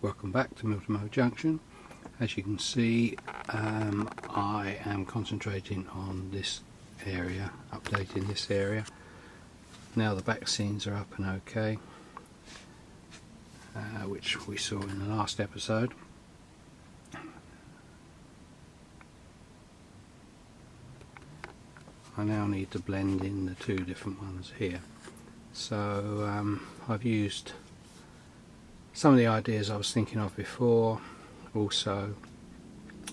Welcome back to Milton Mo Junction. As you can see, I am concentrating on this area, updating this area. Now the back scenes are up and okay, which we saw in the last episode. I now need to blend in the two different ones here. So I've used some of the ideas I was thinking of before, also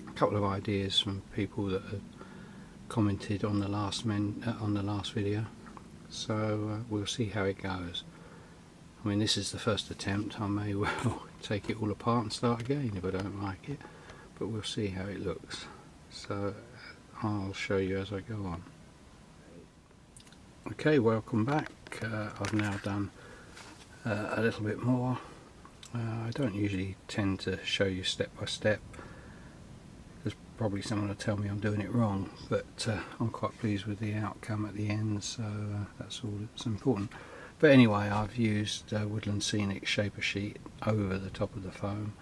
a couple of ideas from people that have commented on the last video. So we'll see how it goes. I mean, this is the first attempt. I may well take it all apart and start again if I don't like it, but we'll see how it looks. So I'll show you as I go on. Okay, welcome back. I've now done a little bit more. I don't usually tend to show you step by step. There's probably someone will tell me I'm doing it wrong, but I'm quite pleased with the outcome at the end, so that's all that's important. But anyway, I've used Woodland Scenic Shaper Sheet over the top of the foam.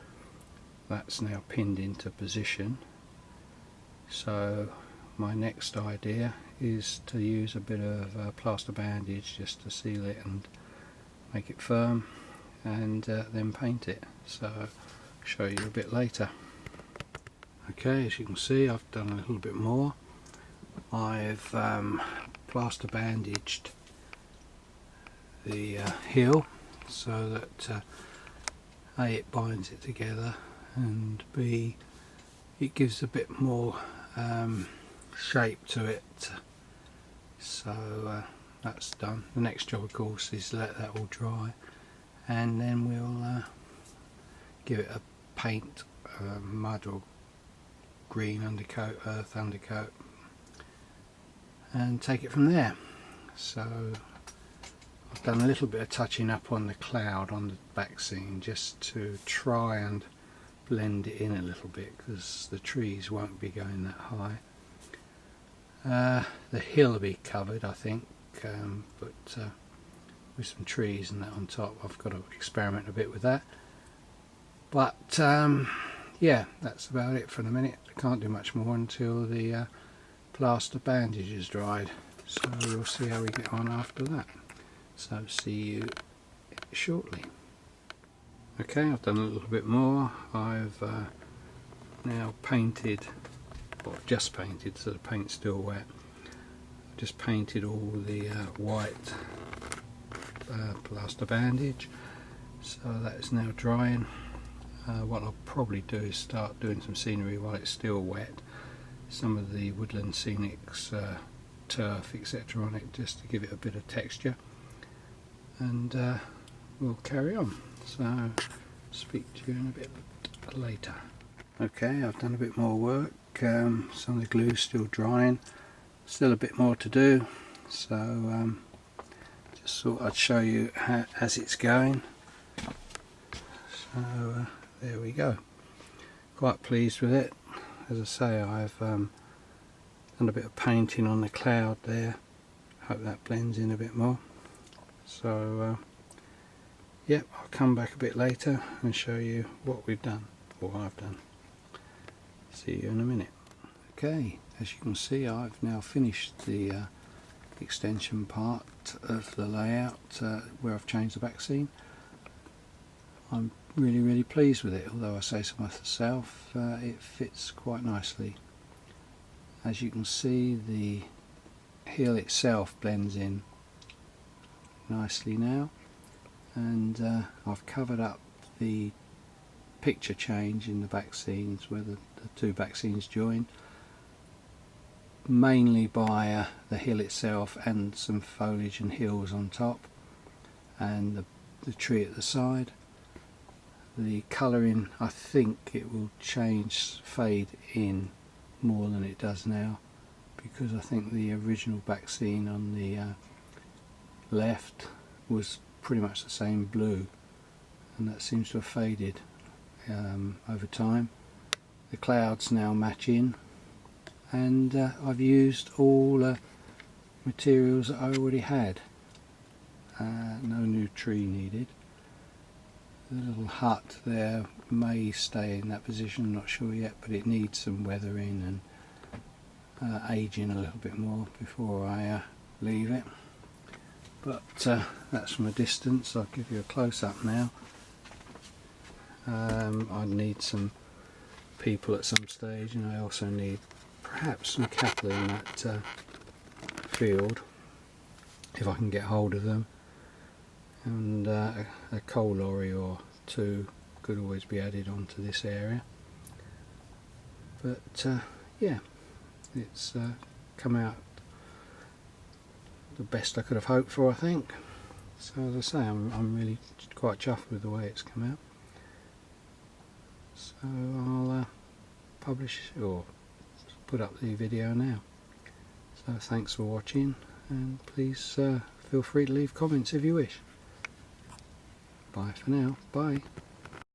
That's now pinned into position. So my next idea is to use a bit of plaster bandage just to seal it and make it firm, and then paint it. So I'll show you a bit later. Okay, as you can see, I've done a little bit more. I've plaster bandaged the heel so that A, it binds it together, and B, it gives a bit more shape to it. So that's done. The next job, of course, is to let that all dry, and then we'll give it a paint, mud or green undercoat, earth undercoat, and take it from there. So I've done a little bit of touching up on the cloud on the back scene just to try and blend it in a little bit, because the trees won't be going that high. The hill will be covered, I think, but with some trees and that on top. I've got to experiment a bit with that. But yeah, that's about it for the minute. I can't do much more until the plaster bandage is dried. So we'll see how we get on after that. So see you shortly. Okay, I've done a little bit more. I've now painted, or just painted, so the paint's still wet. Just painted all the white plaster bandage, so that is now drying. What I'll probably do is start doing some scenery while it's still wet. Some of the Woodland Scenics turf, etc. on it, just to give it a bit of texture, and we'll carry on. So speak to you in a bit later. Okay, I've done a bit more work. Some of the glue's still drying, still a bit more to do, so just thought I'd show you how, as it's going. So there we go. Quite pleased with it. As I say, I've done a bit of painting on the cloud there. Hope that blends in a bit more. So yep, I'll come back a bit later and show you what we've done, or I've done. See you in a minute. Okay, as you can see, I've now finished the extension part of the layout where I've changed the back scene. I'm really pleased with it, although I say so myself, it fits quite nicely. As you can see, the hill itself blends in nicely now, and I've covered up the picture change in the back scenes where the two back scenes join, mainly by the hill itself and some foliage and hills on top, and the tree at the side. The colouring, I think it will fade in more than it does now, because I think the original back scene on the left was pretty much the same blue, and that seems to have faded over time. The clouds now match in, and I've used all materials that I already had. No new tree needed. The little hut there may stay in that position, not sure yet, but it needs some weathering and aging a little bit more before I leave it. But that's from a distance. I'll give you a close-up now. I need some people at some stage, and I also need perhaps some cattle in that field if I can get hold of them, and a coal lorry or two could always be added onto this area. But yeah, it's come out the best I could have hoped for, I think. So as I say, I'm really quite chuffed with the way it's come out. So I'll publish or put up the video now. So thanks for watching, and please feel free to leave comments if you wish. Bye for now. Bye.